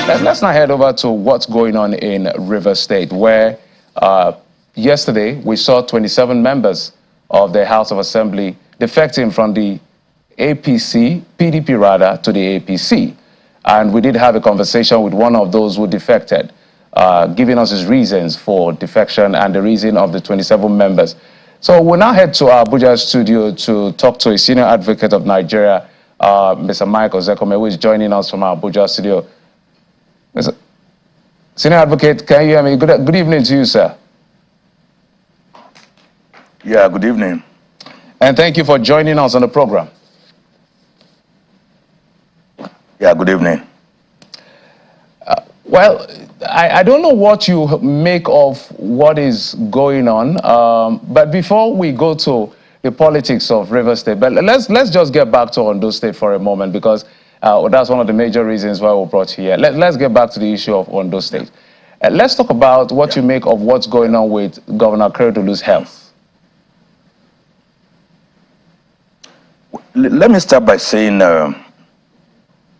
Let's now head over to what's going on in Rivers State, where yesterday we saw 27 members of the House of Assembly defecting from the PDP rather, to the APC. And we did have a conversation with one of those who defected, giving us his reasons for defection and the reason of the 27 members. So we'll now head to our Abuja studio to talk to a senior advocate of Nigeria, Mr. Michael Zekome, who is joining us from our Abuja studio. Mr. Senior advocate, can you hear me? Good evening to you, sir. Yeah, good evening. And thank you for joining us on the program. Yeah, good evening. Well, I don't know what you make of what is going on, but before we go to the politics of Rivers State, but let's just get back to Ondo State for a moment, because that's one of the major reasons why we brought you here. Let's get back to the issue of Ondo State. Let's talk about what you make of what's going on with Governor Akeredolu's health. Let me start by saying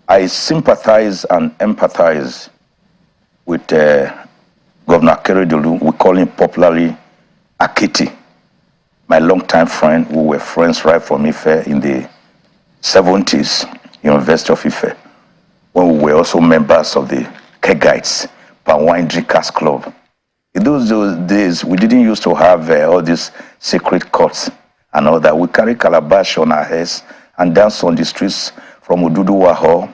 I sympathize and empathize with Governor Akeredolu. We call him popularly Akiti, my longtime friend. We were friends right from Ife in the 70s, University of Ife, when we were also members of the Kegites, Pan Wine Drinkers Club. In those days, we didn't used to have all these secret courts and all that. We carry calabash on our heads and dance on the streets from Ududuwa Hall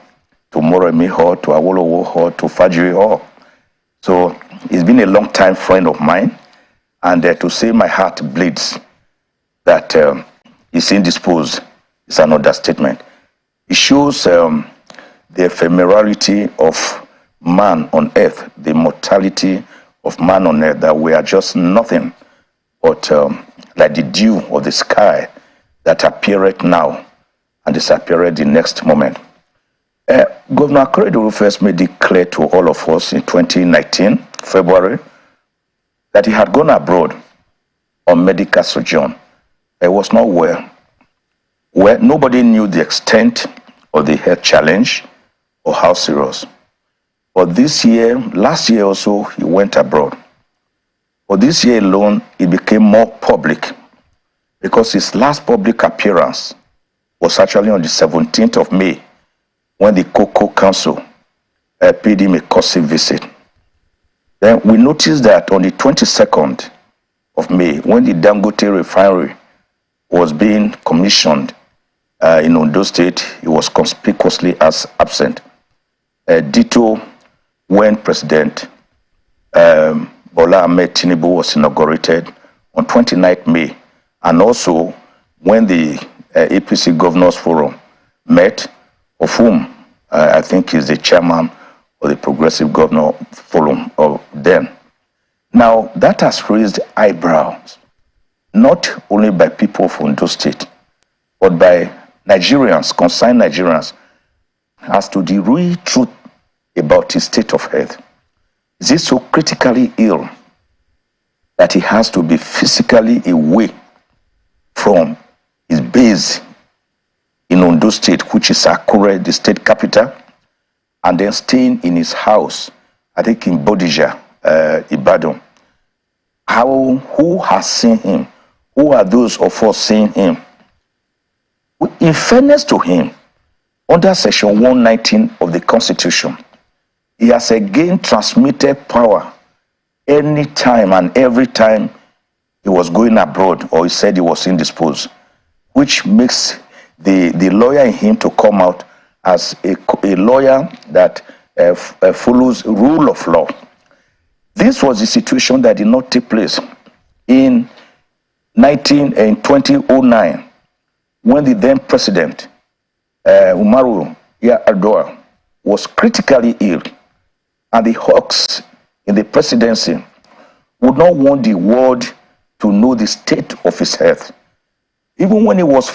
to Moremi Hall to Awolowo Hall to Fajiri Hall. So he's been a long-time friend of mine, and to say my heart bleeds that he's indisposed is an understatement. It shows the ephemerality of man on earth, the mortality of man on earth, that we are just nothing but like the dew of the sky that appeareth now and disappeareth the next moment. Governor Akeredolu first made it clear to all of us in 2019, February, that he had gone abroad on medical sojourn. It was not well. Well, nobody knew the extent of the health challenge or how serious. But this year, last year also, he went abroad. But this year alone, it became more public because his last public appearance was actually on the 17th of May, when the Cocoa Council paid him a courtesy visit. Then we noticed that on the 22nd of May, when the Dangote refinery was being commissioned in Ondo State, he was conspicuously absent. Ditto when President Bola Ahmed Tinubu was inaugurated on 29th May, and also when the APC Governors Forum met, of whom I think is the chairman of the Progressive Governor Forum of then. Now, that has raised eyebrows, not only by people from Ondo State, but by Nigerians, concerned Nigerians, as to the real truth about his state of health. Is he so critically ill that he has to be physically away from his base in Ondo State, which is Akure, the state capital, and then staying in his house, I think in Bodija, Ibadan? Who has seen him? Who are those of us seeing him? In fairness to him, under Section 119 of the Constitution, he has again transmitted power anytime and every time he was going abroad or he said he was indisposed, which makes the lawyer in him to come out as a lawyer that follows rule of law. This was the situation that did not take place in 2009, when the then president, Umaru Yar'Adua, was critically ill, and the hawks in the presidency would not want the world to know the state of his health. Even when he was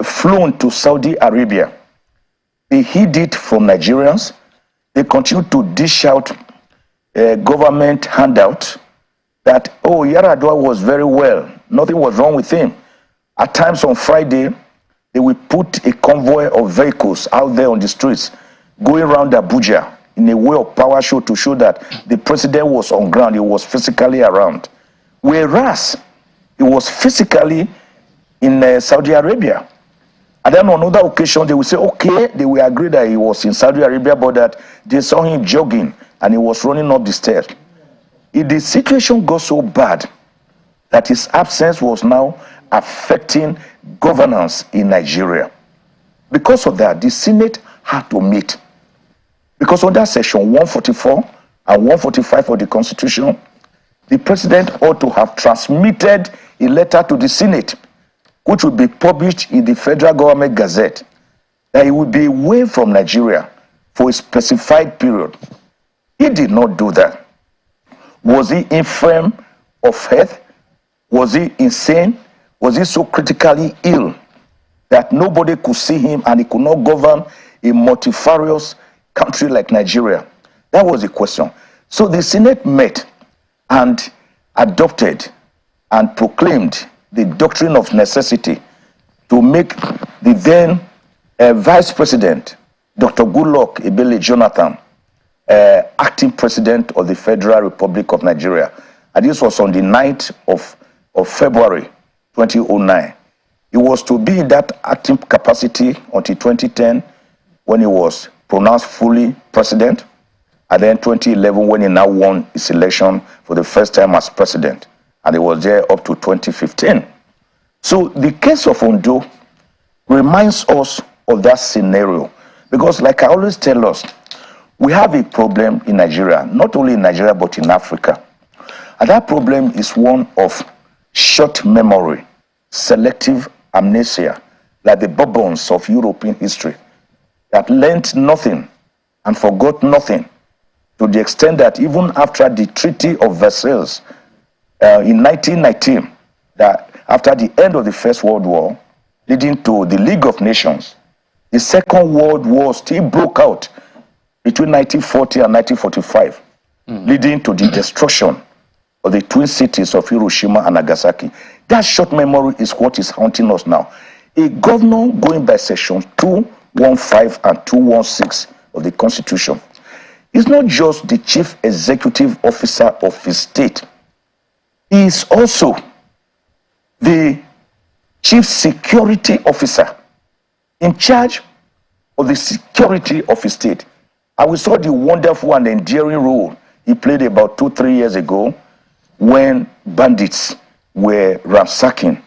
flown to Saudi Arabia, they hid it from Nigerians. They continued to dish out government handout that, oh, Yar'Adua was very well, nothing was wrong with him. At times on Friday, they will put a convoy of vehicles out there on the streets, going around Abuja, in a way of power show to show that the president was on ground, he was physically around. Whereas he was physically in Saudi Arabia. And then on another occasion, they will say, okay, they will agree that he was in Saudi Arabia, but that they saw him jogging and he was running up the stairs. If the situation got so bad that his absence was now affecting governance in Nigeria. Because of that, the Senate had to meet. Because under section 144 and 145 of the Constitution, the president ought to have transmitted a letter to the Senate, which would be published in the Federal Government Gazette, that he would be away from Nigeria for a specified period. He did not do that. Was he infirm of health? Was he insane? Was he so critically ill that nobody could see him and he could not govern a multifarious country like Nigeria? That was the question. So the Senate met and adopted and proclaimed the doctrine of necessity to make the then Vice President, Dr. Goodluck Ebele Jonathan, acting president of the Federal Republic of Nigeria. And this was on the 9th of February 2009. He was to be in that acting capacity until 2010 when he was pronounced fully president, and then 2011 when he now won his election for the first time as president, and he was there up to 2015. So the case of Ondo reminds us of that scenario, because like I always tell us, we have a problem in Nigeria, not only in Nigeria but in Africa. And that problem is one of short memory, selective amnesia, like the Bourbons of European history, that learned nothing and forgot nothing, to the extent that even after the Treaty of Versailles in 1919, that after the end of the First World War, leading to the League of Nations, the Second World War still broke out between 1940 and 1945, leading to the destruction of the twin cities of Hiroshima and Nagasaki. That short memory is what is haunting us now. A governor going by section 215 and 216 of the Constitution is not just the chief executive officer of his state. He is also the chief security officer in charge of the security of his state. And we saw the wonderful and endearing role he played about 2-3 years ago when bandits were ransacking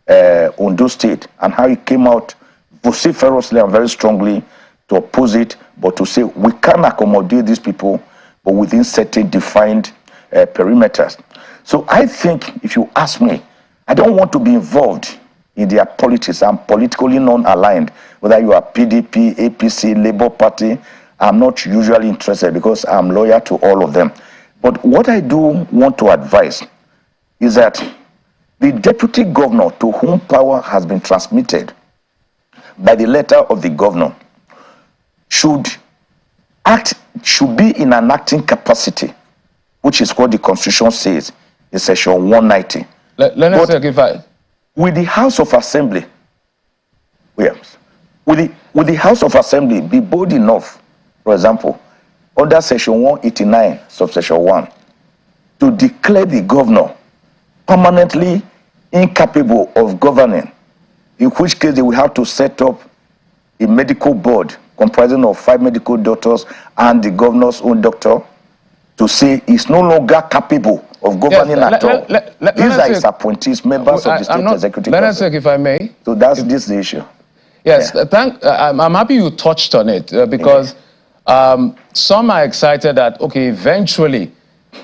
Ondo State, and how he came out vociferously and very strongly to oppose it, but to say we can accommodate these people, but within certain defined perimeters. So I think, if you ask me, I don't want to be involved in their politics. I'm politically non-aligned, whether you are PDP, APC, Labour Party. I'm not usually interested because I'm loyal to all of them. But what I do want to advise is that the deputy governor, to whom power has been transmitted by the letter of the governor, should be in an acting capacity, which is what the Constitution says in section 190. With the House of Assembly, with the House of Assembly be bold enough, for example, under section 189, subsection 1, to declare the governor permanently incapable of governing, in which case they will have to set up a medical board comprising of 5 medical doctors and the governor's own doctor to say he's no longer capable of governing at all. These are his appointees, members of the state executive council. Let us check, if I may. So that's this the issue. Yes, I'm happy you touched on it because some are excited that, okay, eventually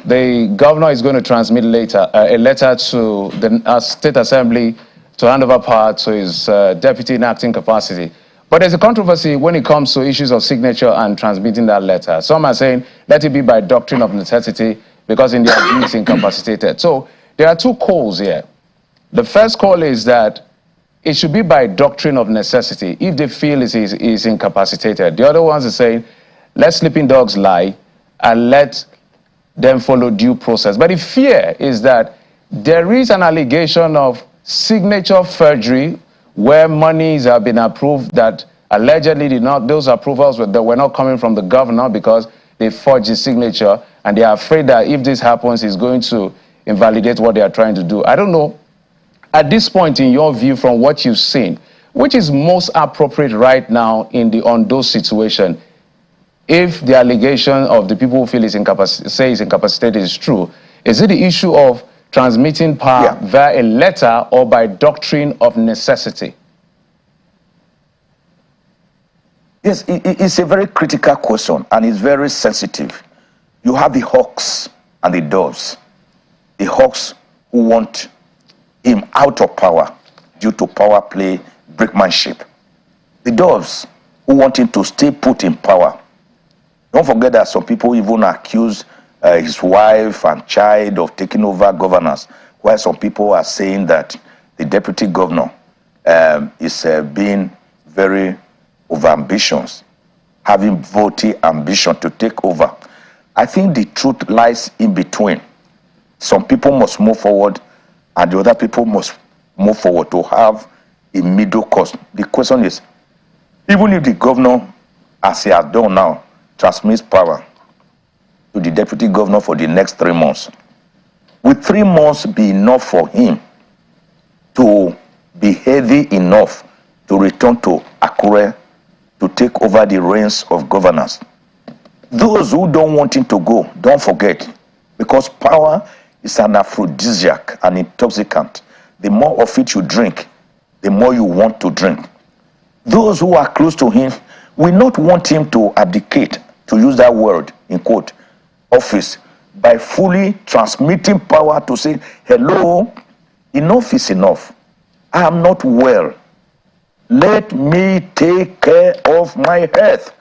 the governor is going to transmit later a letter to the State Assembly to hand over power to his deputy in acting capacity. But there's a controversy when it comes to issues of signature and transmitting that letter. Some are saying, let it be by doctrine of necessity because in their view it's incapacitated. So there are two calls here. The first call is that it should be by doctrine of necessity if they feel is incapacitated. The other ones are saying, let sleeping dogs lie and let them follow due process. But the fear is that there is an allegation of signature forgery where monies have been approved that allegedly did not, those approvals that were not coming from the governor because they forge his signature, and they are afraid that if this happens, it's going to invalidate what they are trying to do. I don't know, at this point, in your view, from what you've seen, which is most appropriate right now in the Ondo situation? If the allegation of the people who feel is incapacitated is true, is it the issue of transmitting power via a letter or by doctrine of necessity? Yes, it's a very critical question, and it's very sensitive. You have the hawks and the doves. The hawks who want him out of power due to power play, brickmanship. The doves who want him to stay put in power. Don't forget that some people even accuse his wife and child of taking over governance, while some people are saying that the deputy governor is being very overambitious, having voting ambition to take over. I think the truth lies in between. Some people must move forward, and the other people must move forward to have a middle course. The question is, even if the governor, as he has done now, transmits power to the deputy governor for the next 3 months, will 3 months be enough for him to be heavy enough to return to Akure to take over the reins of governance? Those who don't want him to go, don't forget, because power is an aphrodisiac, an intoxicant. The more of it you drink, the more you want to drink. Those who are close to him will not want him to abdicate, to use that word in quote, office, by fully transmitting power to say, hello, enough is enough. I am not well. Let me take care of my health.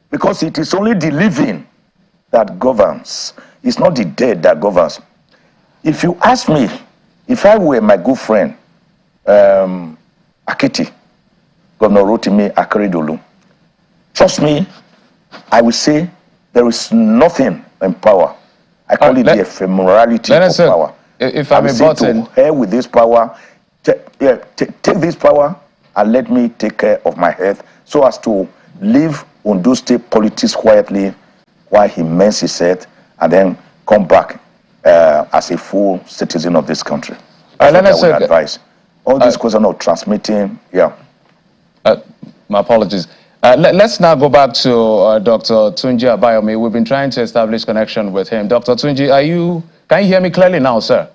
Because it is only the living that governs. It's not the dead that governs. If you ask me, if I were my good friend, Akiti, Governor Rotimi Akeredolu, trust me, I will say there is nothing in power. I call it the ephemerality of power. If I'm about to hell with this power, take this power and let me take care of my health so as to live Ondo State politics quietly while he mends his health and then come back as a full citizen of this country. That's what I would advise. All this question of transmitting, my apologies. Let's now go back to Dr. Tunji Abayomi. We've been trying to establish connection with him. Dr. Tunji, can you hear me clearly now, sir?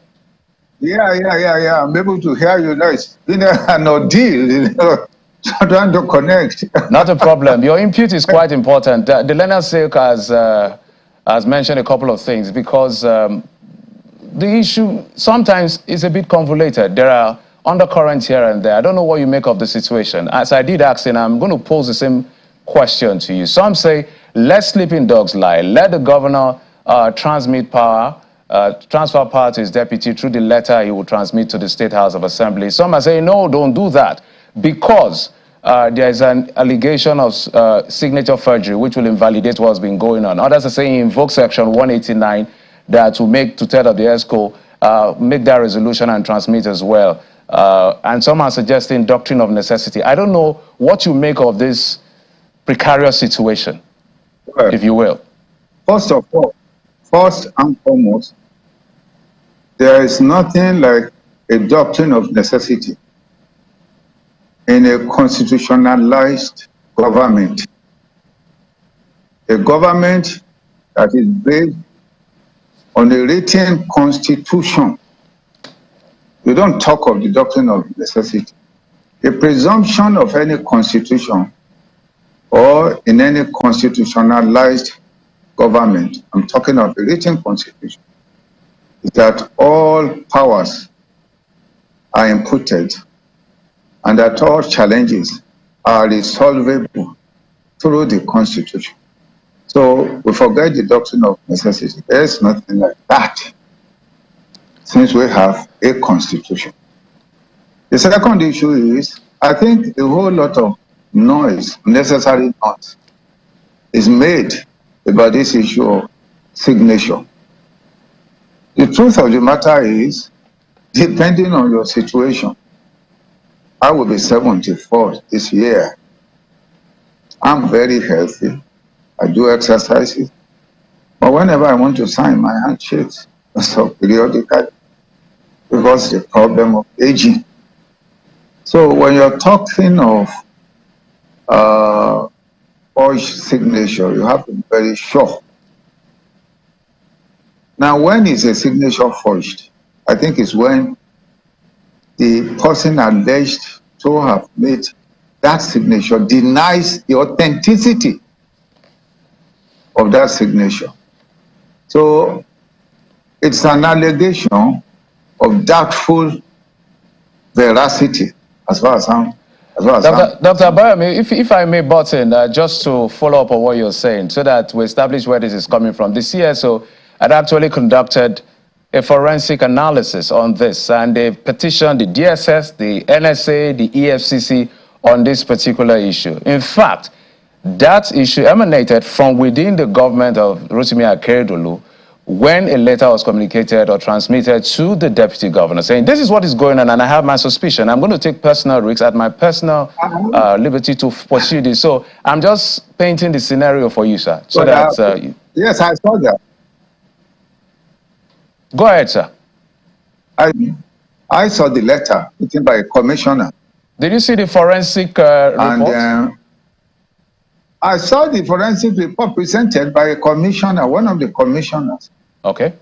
Yeah. I'm able to hear you now. It's been an ordeal, trying to connect. Not a problem. Your input is quite important. The Leonard Silk has mentioned a couple of things because the issue sometimes is a bit convoluted. There are undercurrents here and there. I don't know what you make of the situation. As I did ask, and I'm going to pose the same question to you. Some say, let sleeping dogs lie. Let the governor transmit power, transfer power to his deputy through the letter he will transmit to the State House of Assembly. Some are saying, no, don't do that, because there is an allegation of signature forgery, which will invalidate what's been going on. Others are saying invoke Section 189 that will make to tell of the ESCO, make that resolution and transmit as well. And some are suggesting doctrine of necessity. I don't know what you make of this precarious situation, if you will. First of all, first and foremost, there is nothing like a doctrine of necessity in a constitutionalized government. A government that is based on a written constitution. We don't talk of the doctrine of necessity. A presumption of any constitution or in any constitutionalized government, I'm talking of a written constitution, is that all powers are imputed and that all challenges are resolvable through the constitution. So we forget the doctrine of necessity. There's nothing like that, since we have a constitution. The second issue is, I think a whole lot of noise, necessary noise, is made about this issue of signature. The truth of the matter is, depending on your situation, I will be 74 this year. I'm very healthy. I do exercises. But whenever I want to sign, my hand shakes. So periodically, because the problem of aging. So when you're talking of forged signature, you have to be very sure. Now, when is a signature forged? I think it's when the person alleged to have made that signature denies the authenticity of that signature. So it's an allegation of doubtful veracity, as far as I'm. Dr. Abayomi, if I may butt in, just to follow up on what you're saying, so that we establish where this is coming from. The CSO had actually conducted a forensic analysis on this, and they petitioned the DSS, the NSA, the EFCC on this particular issue. In fact, that issue emanated from within the government of Rotimi Akeredolu, when a letter was communicated or transmitted to the deputy governor saying, this is what is going on and I have my suspicion. I'm going to take personal risks at my personal liberty to pursue this. So I'm just painting the scenario for you, sir. So yes, I saw that. Go ahead, sir. I saw the letter written by a commissioner. Did you see the forensic report? And I saw the forensic report presented by a commissioner, one of the commissioners. Okay.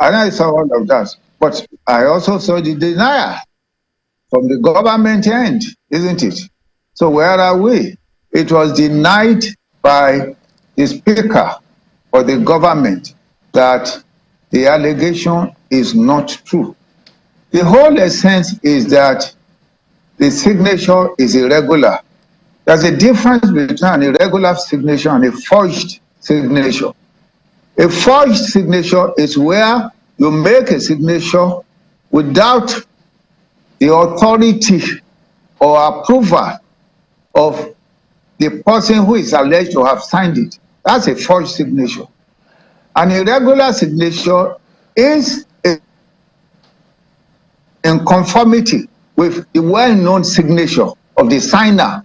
And I saw all of that. But I also saw the denial from the government end, isn't it? So where are we? It was denied by the speaker or the government that the allegation is not true. The whole essence is that the signature is irregular. There's a difference between an irregular signature and a forged signature. A forged signature is where you make a signature without the authority or approval of the person who is alleged to have signed it. That's a forged signature. An irregular signature is in conformity with the well-known signature of the signer,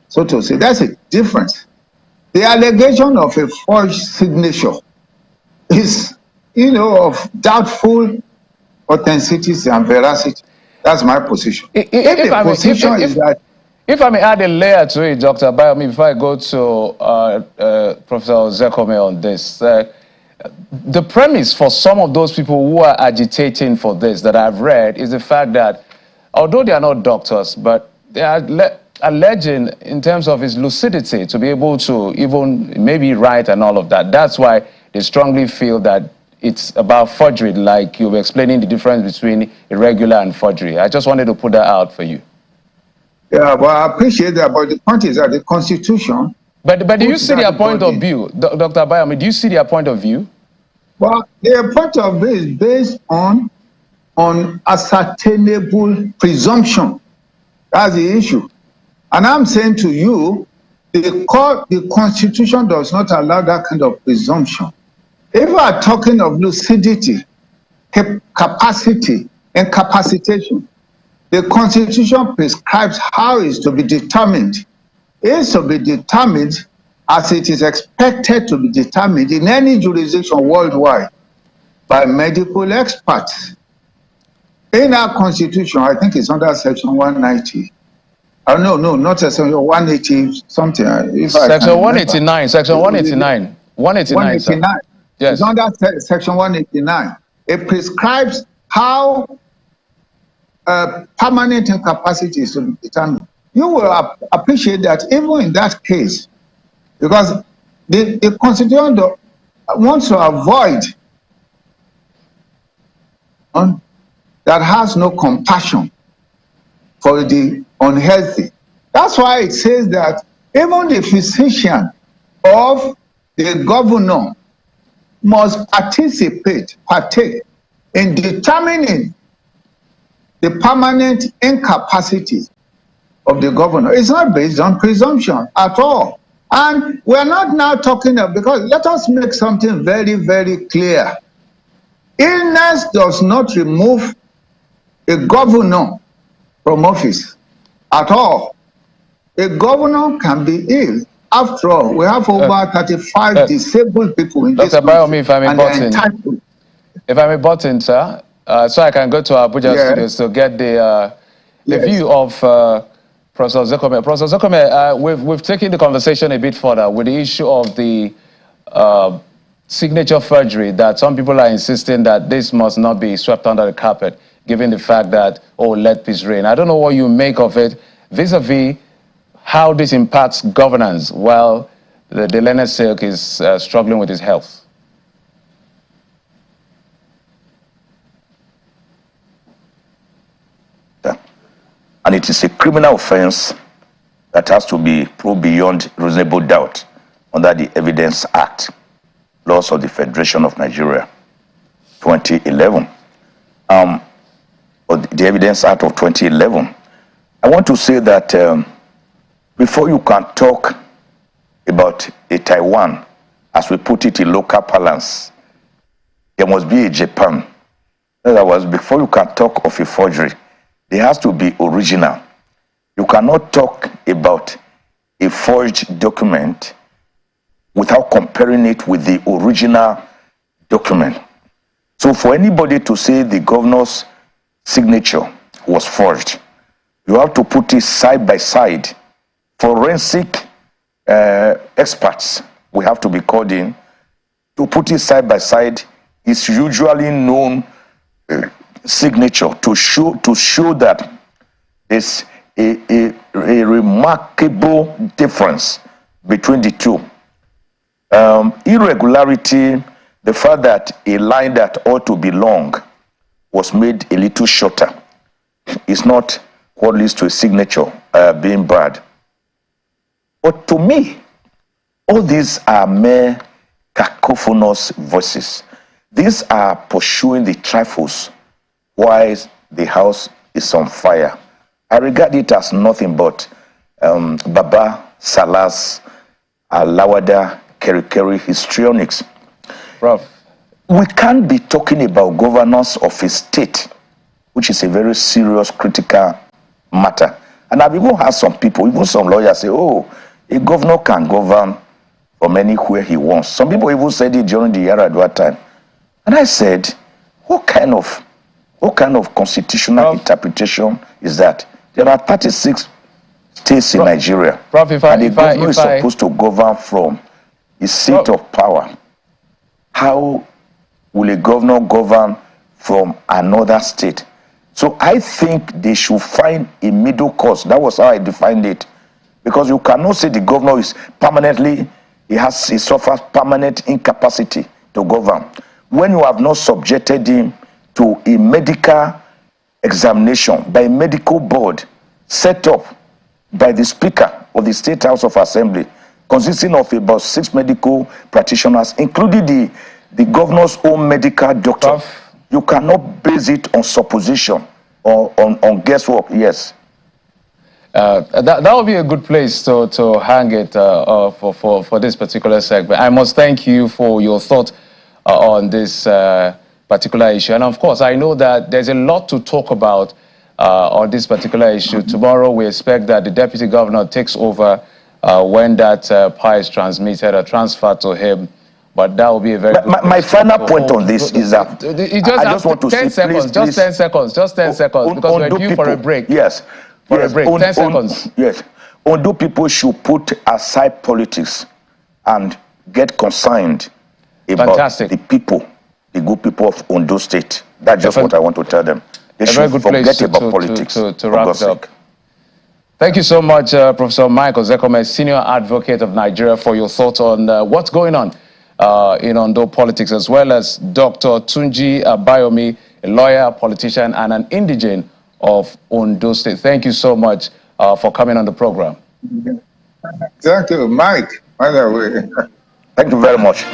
so to say. That's a difference. The allegation of a forged signature is, of doubtful authenticity and veracity. That's my position. If I may add a layer to it, Dr. Abayomi, before I go to Professor Zekome on this, the premise for some of those people who are agitating for this that I've read is the fact that although they are not doctors, but they are alleging in terms of his lucidity to be able to even maybe write and all of that. That's why they strongly feel that it's about forgery, like you were explaining the difference between irregular and forgery. I just wanted to put that out for you. Yeah, well, I appreciate that, but the point is that the Constitution... But do you see their point of view, Dr. Abayomi? Do you see their point of view? Well, their point of view is based on ascertainable presumption. That's the issue. And I'm saying to you, the Constitution does not allow that kind of presumption. If we are talking of lucidity, capacity, and capacitation, the Constitution prescribes how it is to be determined. It is to be determined as it is expected to be determined in any jurisdiction worldwide by medical experts. In our Constitution, I think it's under Section 190. No, not Section 180 something. Section 189. Section 189. 189. Yes. It's under Section 189. It prescribes how permanent incapacity is to be determined. You will appreciate that even in that case, because the Constitution wants to avoid that has no compassion for the unhealthy. That's why it says that even the physician of the governor must partake in determining the permanent incapacity of the governor. It's not based on presumption at all. And we're not now talking of, because let us make something very, very clear. Illness does not remove a governor from office at all. A governor can be ill After all, we have over 35 disabled people in this Dr. country. Bayomi, if I may and they're button, entitled. if I may button, sir, so I can go to Abuja studios to get the view of Professor Zekome. Professor Zekome, we've taken the conversation a bit further with the issue of the signature forgery, that some people are insisting that this must not be swept under the carpet, given the fact that, oh, let peace reign. I don't know what you make of it, vis-a-vis how this impacts governance while the Leonard Silk is struggling with his health. And it is a criminal offense that has to be proved beyond reasonable doubt under the Evidence Act, laws of the Federation of Nigeria, 2011, or the Evidence Act of 2011. I want to say that before you can talk about a Taiwan, as we put it in local parlance, there must be a Japan. In other words, before you can talk of a forgery, it has to be original. You cannot talk about a forged document without comparing it with the original document. So for anybody to say the governor's signature was forged, you have to put it side by side. Forensic experts, we have to be called in to put it side by side. Is usually known signature to show that there's a remarkable difference between the two. Irregularity, the fact that a line that ought to be long was made a little shorter, is not what leads to a signature being bad. But to me, all these are mere cacophonous voices. These are pursuing the trifles while the house is on fire. I regard it as nothing but Baba Salah's Lawada Kerikeri histrionics. Prof. We can't be talking about governance of a state, which is a very serious, critical matter. And I've even had some people, even some lawyers say, oh, a governor can govern from anywhere he wants. Some people even said it during the Ayedatiwa time. And I said, what kind of constitutional interpretation is that? There are 36 states in Nigeria, Prof, and the governor is supposed to govern from his seat of power. How will a governor govern from another state? So I think they should find a middle course. That was how I defined it. Because you cannot say the governor is permanently, he suffers permanent incapacity to govern, when you have not subjected him to a medical examination by a medical board set up by the Speaker of the State House of Assembly, consisting of about 6 medical practitioners, including the governor's own medical doctor. You cannot base it on supposition or on guesswork. Yes. That would be a good place to hang it for this particular segment. I must thank you for your thought on this particular issue. And of course, I know that there's a lot to talk about on this particular issue. Tomorrow, we expect that the deputy governor takes over when that power is transmitted or transferred to him. But that will be a very good my final point on this is that I just want to 10 seconds, just 10 seconds, just 10 seconds, because we're due for a break. Yes. For a break, 10 seconds. Yes. Ondo people should put aside politics and get concerned about the people, the good people of Ondo State. That's just what I want to tell them. They should forget about politics. To wrap it up. Thank you so much, Professor Michael Zekome, Senior Advocate of Nigeria, for your thoughts on what's going on in Ondo politics, as well as Dr. Tunji Bayomi, a lawyer, politician, and an indigene of Ondo State. Thank you so much for coming on the program. Thank you, Mike. By the way. Thank you very much.